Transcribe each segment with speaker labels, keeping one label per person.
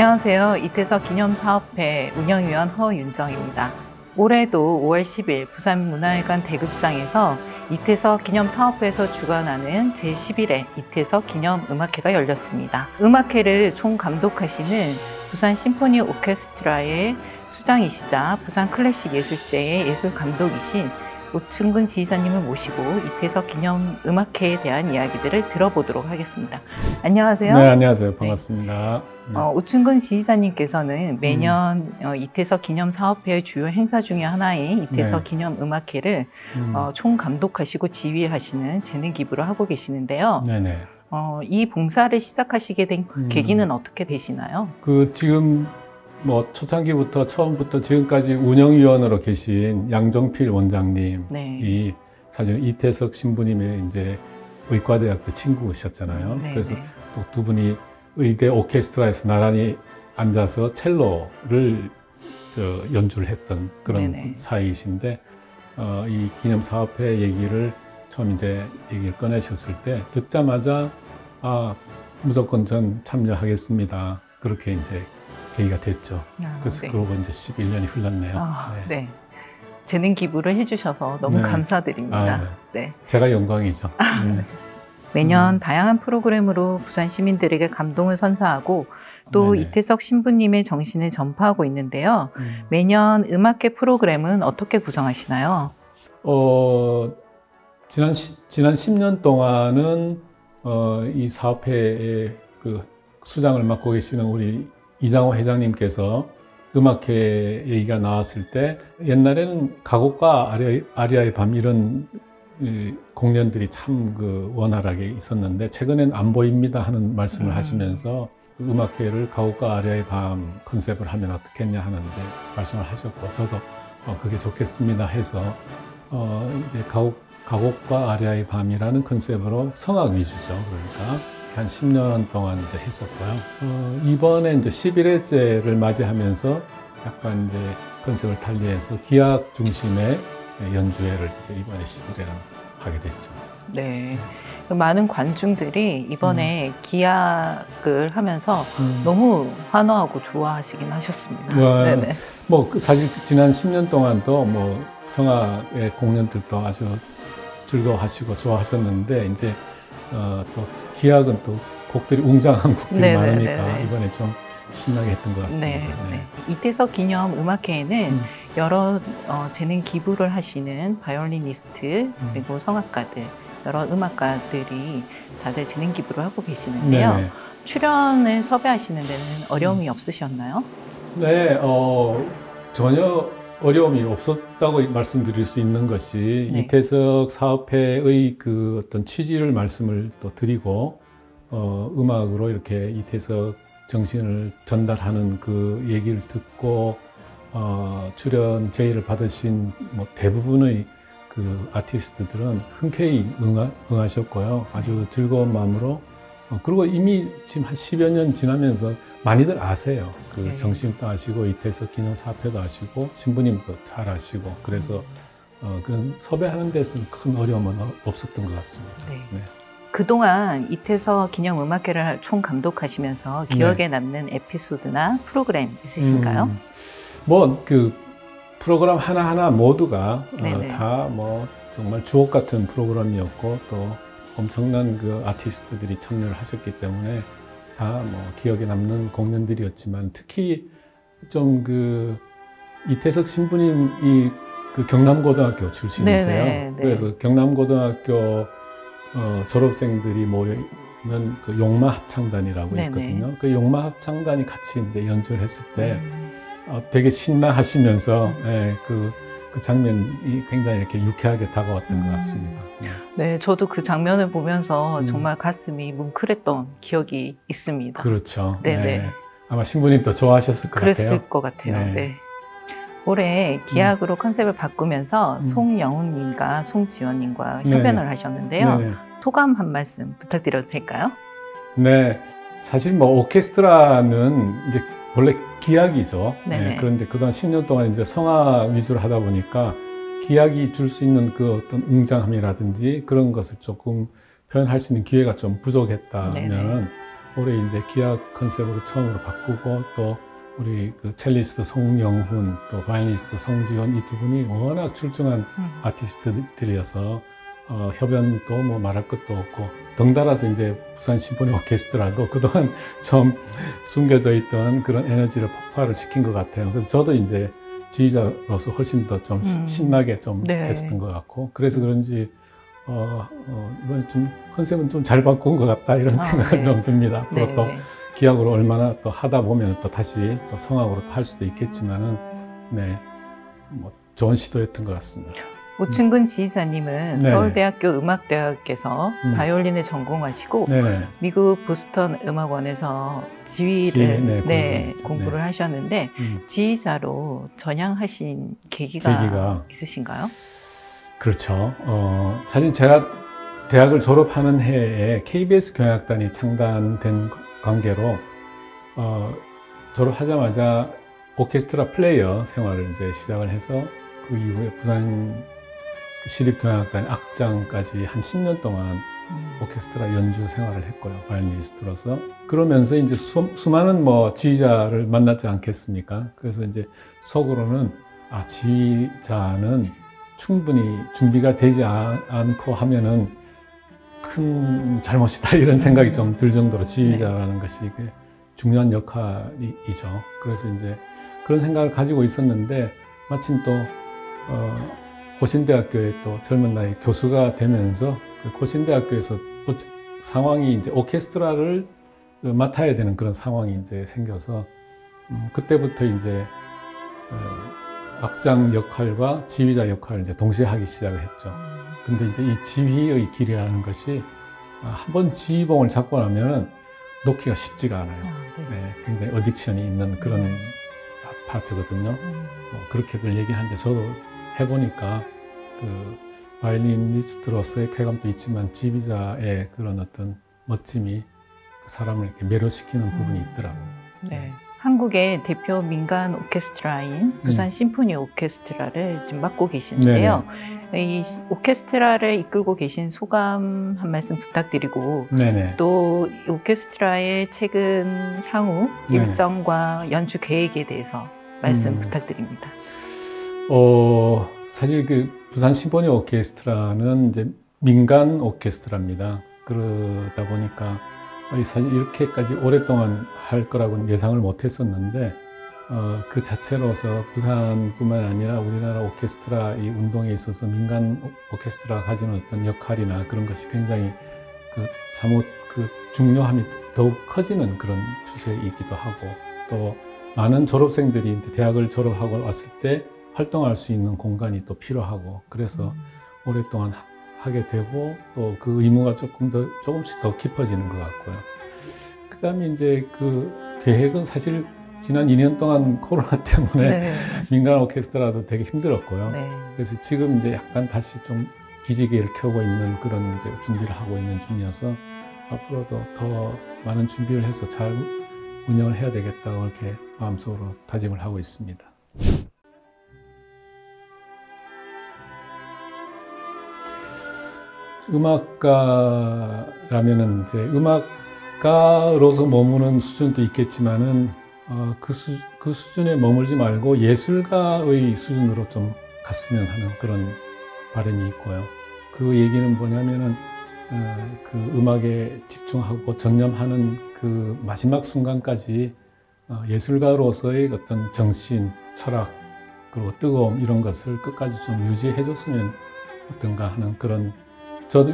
Speaker 1: 안녕하세요. 이태석 기념사업회 운영위원 허윤정입니다. 올해도 5월 10일 부산문화회관 대극장에서 이태석 기념사업회에서 주관하는 제11회 이태석 기념음악회가 열렸습니다. 음악회를 총감독하시는 부산 심포니 오케스트라의 수장이시자 부산 클래식 예술제의 예술감독이신 오충근 지휘자님을 모시고 이태석 기념음악회에 대한 이야기들을 들어보도록 하겠습니다. 안녕하세요.
Speaker 2: 네, 안녕하세요. 반갑습니다. 네.
Speaker 1: 오충근 지휘자님께서는 매년 이태석 기념사업회의 주요 행사 중에 하나인 이태석 기념음악회를 총감독하시고 지휘하시는 재능 기부를 하고 계시는데요.
Speaker 2: 네네.
Speaker 1: 이 봉사를 시작하시게 된 계기는 어떻게 되시나요?
Speaker 2: 지금 초창기부터 처음부터 지금까지 운영위원으로 계신 양정필 원장님이 사실 이태석 신부님의 이제 의과대학교 친구셨잖아요. 그래서 또 두 분이 의대 오케스트라에서 나란히 앉아서 첼로를 연주를 했던 그런 사이이신데, 이 기념사업회 얘기를 처음 이제 얘기를 꺼내셨을 때 듣자마자 무조건 전 참여하겠습니다. 그렇게 이제 계기가 됐죠. 그래서 그러고 이제 11년이 흘렀네요.
Speaker 1: 네. 재능 기부를 해주셔서 너무 감사드립니다.
Speaker 2: 제가 영광이죠.
Speaker 1: 매년 다양한 프로그램으로 부산 시민들에게 감동을 선사하고 또 이태석 신부님의 정신을 전파하고 있는데요. 매년 음악회 프로그램은 어떻게 구성하시나요?
Speaker 2: 지난 10년 동안은 이 사업회의 그 수장을 맡고 계시는 우리 이장호 회장님께서 음악회 얘기가 나왔을 때 옛날에는 가곡과 아리아의 밤 이런 공연들이 참 원활하게 있었는데 최근엔 안 보입니다 하는 말씀을 하시면서 음악회를 가곡과 아리아의 밤 컨셉을 하면 어떻겠냐 하는 이제 말씀을 하셨고, 저도 그게 좋겠습니다 해서 이제 가곡과 아리아의 밤이라는 컨셉으로 성악 위주죠. 그러니까 한 10년 동안 이제 했었고요. 이번에 이제 11회째를 맞이하면서 약간 이제 컨셉을 달리해서 기악 중심의 연주회를 이제 이번에 11회를 하게 됐죠.
Speaker 1: 네. 많은 관중들이 이번에 기악을 하면서 너무 환호하고 좋아하시긴 하셨습니다.
Speaker 2: 사실 지난 10년 동안도 성악의 공연들도 아주 즐거워하시고 좋아하셨는데, 이제 또 기악은 또 곡들이 웅장한 곡들이 많으니까 이번에 좀 신나게 했던 것 같습니다.
Speaker 1: 이태석 기념 음악회에는 여러 재능 기부를 하시는 바이올리니스트 그리고 성악가들, 여러 음악가들이 다들 재능 기부를 하고 계시는데요. 출연을 섭외하시는 데는 어려움이 없으셨나요?
Speaker 2: 네, 전혀 어려움이 없었다고 말씀드릴 수 있는 것이 이태석 사업회의 그 어떤 취지를 말씀을 또 드리고 음악으로 이렇게 이태석 정신을 전달하는 그 얘기를 듣고 출연 제의를 받으신 대부분의 그 아티스트들은 흔쾌히 응하셨고요. 아주 즐거운 마음으로 그리고 이미 지금 한 10여 년 지나면서 많이들 아세요. 그 정신도 아시고 이태석 기념사업회도 아시고 신부님도 잘 아시고, 그래서 그런 섭외하는 데서는 큰 어려움은 없었던 것 같습니다.
Speaker 1: 그동안 이태석 기념음악회를 총감독하시면서 기억에 남는 에피소드나 프로그램 있으신가요?
Speaker 2: 그 프로그램 하나하나 모두가 다 정말 주옥 같은 프로그램이었고, 또 엄청난 그 아티스트들이 참여를 하셨기 때문에 다 기억에 남는 공연들이었지만, 특히 좀 이태석 신부님이 그 경남고등학교 출신이세요. 그래서 경남고등학교 졸업생들이 모이는 그 용마 합창단이라고 있거든요. 그 용마 합창단이 같이 이제 연주를 했을 때 되게 신나하시면서 그 장면이 굉장히 이렇게 유쾌하게 다가왔던 것 같습니다.
Speaker 1: 네, 저도 그 장면을 보면서 정말 가슴이 뭉클했던 기억이 있습니다.
Speaker 2: 그렇죠. 아마 신부님도 좋아하셨을 것 같아요.
Speaker 1: 그랬을 것 같아요. 올해 기악으로 컨셉을 바꾸면서 송영훈님과 송지원님과 협연을 하셨는데요. 소감 한 말씀 부탁드려도 될까요?
Speaker 2: 네, 사실 오케스트라는 이제 원래 기악이죠. 그런데 그동안 10년 동안 이제 성악 위주로 하다 보니까 기악이 줄 수 있는 그 어떤 웅장함이라든지 그런 것을 조금 표현할 수 있는 기회가 좀 부족했다면 올해 이제 기악 컨셉으로 처음으로 바꾸고 또 우리 그 첼리스트 송영훈 또 바이올리니스트 송지원 이 두 분이 워낙 출중한 아티스트들이어서 협연도 뭐 말할 것도 없고 덩달아서 이제 부산 심포니 오케스트라도 그동안 좀 숨겨져 있던 그런 에너지를 폭발을 시킨 것 같아요. 그래서 저도 이제 지휘자로서 훨씬 더 좀 신나게 좀
Speaker 1: 네.
Speaker 2: 했었던 것 같고 그래서 그런지 이번 좀 컨셉은 좀 잘 바꾼 것 같다 이런 생각이
Speaker 1: 네.
Speaker 2: 좀 듭니다. 앞으로
Speaker 1: 네.
Speaker 2: 또 기악으로 얼마나 또 하다 보면 또 다시 또 성악으로 할 수도 있겠지만은 네, 뭐 좋은 시도였던 것 같습니다.
Speaker 1: 오충근 지휘자님은
Speaker 2: 네.
Speaker 1: 서울대학교 음악대학에서 바이올린을 전공하시고
Speaker 2: 네네.
Speaker 1: 미국 보스턴 음악원에서 지휘를
Speaker 2: 네,
Speaker 1: 공부를 하셨는데 지휘자로 전향하신 계기가 있으신가요?
Speaker 2: 그렇죠. 사실 제가 대학을 졸업하는 해에 KBS 경영악단이 창단된 관계로 졸업하자마자 오케스트라 플레이어 생활을 이제 시작을 해서 그 이후에 부산 시립경영악단 악장까지 한 10년 동안 오케스트라 연주 생활을 했고요. 바이올리니스트로서. 그러면서 이제 수많은 뭐 지휘자를 만났지 않겠습니까? 그래서 이제 속으로는 지휘자는 충분히 준비가 되지 않고 하면은 큰 잘못이다 이런 생각이 좀 들 정도로 지휘자라는 것이 이게 중요한 역할이죠. 그래서 이제 그런 생각을 가지고 있었는데 마침 또 고신대학교에 또 젊은 나이 교수가 되면서 고신대학교에서 또 상황이 이제 오케스트라를 맡아야 되는 그런 상황이 이제 생겨서 그때부터 이제 악장 역할과 지휘자 역할을 이제 동시에 하기 시작을 했죠. 근데 이제 이 지휘의 길이라는 것이 한번 지휘봉을 잡고 나면은 놓기가 쉽지가 않아요. 네, 굉장히 어딕션이 있는 그런 파트거든요. 뭐 그렇게들 얘기하는데 저도 해보니까 그 바이올리니스트로서의 쾌감도 있지만 지휘자의 그런 어떤 멋짐이 그 사람을 이렇게 매료시키는 부분이 있더라고요.
Speaker 1: 네. 한국의 대표 민간 오케스트라인 부산 심포니 오케스트라를 지금 맡고 계시는데요. 이 오케스트라를 이끌고 계신 소감 한 말씀 부탁드리고 또 오케스트라의 최근 향후 일정과 연주 계획에 대해서 말씀 부탁드립니다.
Speaker 2: 사실 그 부산 심포니 오케스트라는 이제 민간 오케스트라입니다. 그러다 보니까 사실 이렇게까지 오랫동안 할 거라고는 예상을 못 했었는데 그 자체로서 부산뿐만 아니라 우리나라 오케스트라 이 운동에 있어서 민간 오케스트라가 가지는 어떤 역할이나 그런 것이 굉장히 사뭇 중요함이 더욱 커지는 그런 추세이기도 하고 또 많은 졸업생들이 대학을 졸업하고 왔을 때 활동할 수 있는 공간이 또 필요하고 그래서 오랫동안 하게 되고 또 그 의무가 조금씩 더 깊어지는 것 같고요. 그 다음에 이제 그 계획은 사실 지난 2년 동안 코로나 때문에 민간 오케스트라도 되게 힘들었고요. 그래서 지금 이제 약간 다시 좀 기지개를 켜고 있는 그런 이제 준비를 하고 있는 중이어서 앞으로도 더 많은 준비를 해서 잘 운영을 해야 되겠다고 이렇게 마음속으로 다짐을 하고 있습니다. 음악가라면은 이제 음악가로서 머무는 수준도 있겠지만은 그 수준에 머물지 말고 예술가의 수준으로 좀 갔으면 하는 그런 바람이 있고요. 그 얘기는 뭐냐면은 그 음악에 집중하고 전념하는 그 마지막 순간까지 예술가로서의 어떤 정신, 철학, 그리고 뜨거움 이런 것을 끝까지 좀 유지해 줬으면 어떤가 하는 그런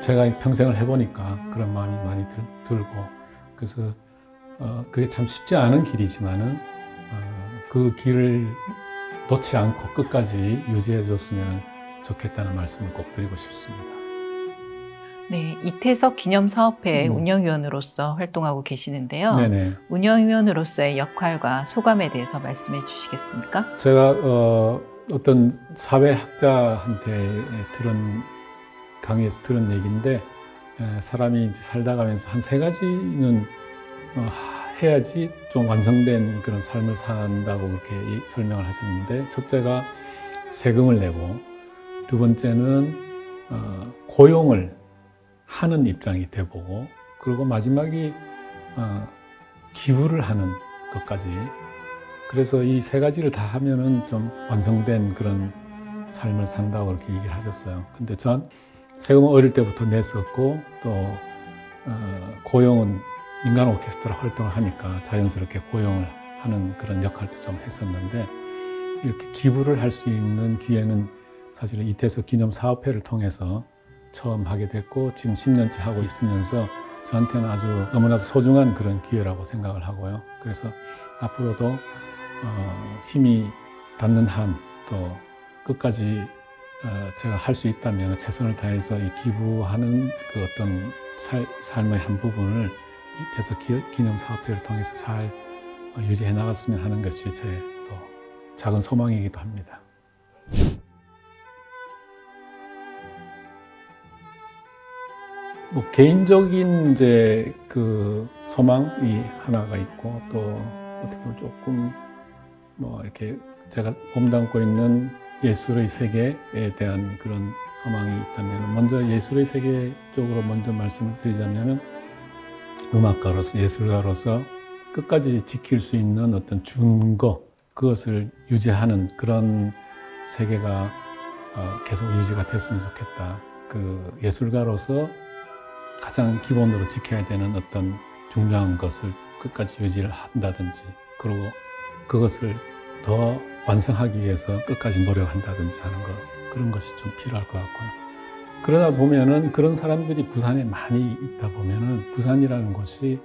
Speaker 2: 제가 평생을 해보니까 그런 마음이 많이 들고 그래서 그게 참 쉽지 않은 길이지만은 그 길을 놓지 않고 끝까지 유지해 줬으면 좋겠다는 말씀을 꼭 드리고 싶습니다.
Speaker 1: 네, 이태석 기념사업회 운영위원으로서 활동하고 계시는데요.
Speaker 2: 네네.
Speaker 1: 운영위원으로서의 역할과 소감에 대해서 말씀해 주시겠습니까?
Speaker 2: 제가 어떤 사회학자한테 강의에서 들은 얘기인데 사람이 이제 살다 가면서 한 3가지는 해야지 좀 완성된 그런 삶을 산다고 그렇게 설명을 하셨는데 첫째가 세금을 내고 두 번째는 고용을 하는 입장이 돼보고 그리고 마지막이 기부를 하는 것까지. 그래서 이 세 가지를 다 하면은 좀 완성된 그런 삶을 산다고 그렇게 얘기를 하셨어요. 근데 전 세금은 어릴 때부터 냈었고 또 고용은 민간 오케스트라 활동을 하니까 자연스럽게 고용을 하는 그런 역할도 좀 했었는데, 이렇게 기부를 할 수 있는 기회는 사실은 이태석 기념사업회를 통해서 처음 하게 됐고, 지금 10년째 하고 있으면서 저한테는 아주 너무나도 소중한 그런 기회라고 생각을 하고요. 그래서 앞으로도 힘이 닿는 한 또 끝까지 제가 할 수 있다면 최선을 다해서 이 기부하는 그 어떤 삶의 한 부분을 이태석 기념사업회를 통해서 잘 유지해 나갔으면 하는 것이 제 또 작은 소망이기도 합니다. 뭐 개인적인 이제 그 소망이 하나가 있고, 또 어떻게 보면 조금 뭐 이렇게 제가 몸담고 있는 예술의 세계에 대한 그런 소망이 있다면, 먼저 예술의 세계 쪽으로 먼저 말씀을 드리자면은, 음악가로서, 예술가로서 끝까지 지킬 수 있는 어떤 준거, 그것을 유지하는 그런 세계가 계속 유지가 됐으면 좋겠다. 그 예술가로서 가장 기본으로 지켜야 되는 어떤 중요한 것을 끝까지 유지를 한다든지, 그리고 그것을 더 완성하기 위해서 끝까지 노력한다든지 하는 것, 그런 것이 좀 필요할 것 같고요. 그러다 보면은, 그런 사람들이 부산에 많이 있다 보면은 부산이라는 곳이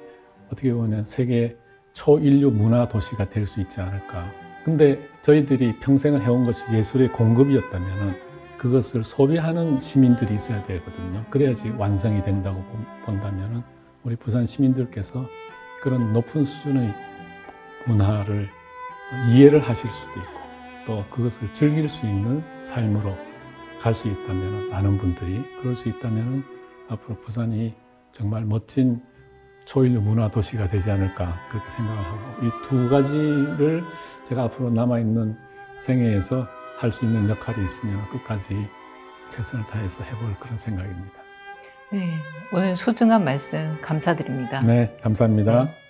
Speaker 2: 어떻게 보면 세계 초인류 문화 도시가 될 수 있지 않을까. 근데 저희들이 평생을 해온 것이 예술의 공급이었다면은 그것을 소비하는 시민들이 있어야 되거든요. 그래야지 완성이 된다고 본다면은, 우리 부산 시민들께서 그런 높은 수준의 문화를 이해를 하실 수도 있고, 또 그것을 즐길 수 있는 삶으로 갈 수 있다면, 많은 분들이 그럴 수 있다면 앞으로 부산이 정말 멋진 초인류 문화 도시가 되지 않을까, 그렇게 생각을 하고, 이 두 가지를 제가 앞으로 남아있는 생애에서 할 수 있는 역할이 있으면 끝까지 최선을 다해서 해볼 그런 생각입니다.
Speaker 1: 네, 오늘 소중한 말씀 감사드립니다.
Speaker 2: 네, 감사합니다.
Speaker 1: 네.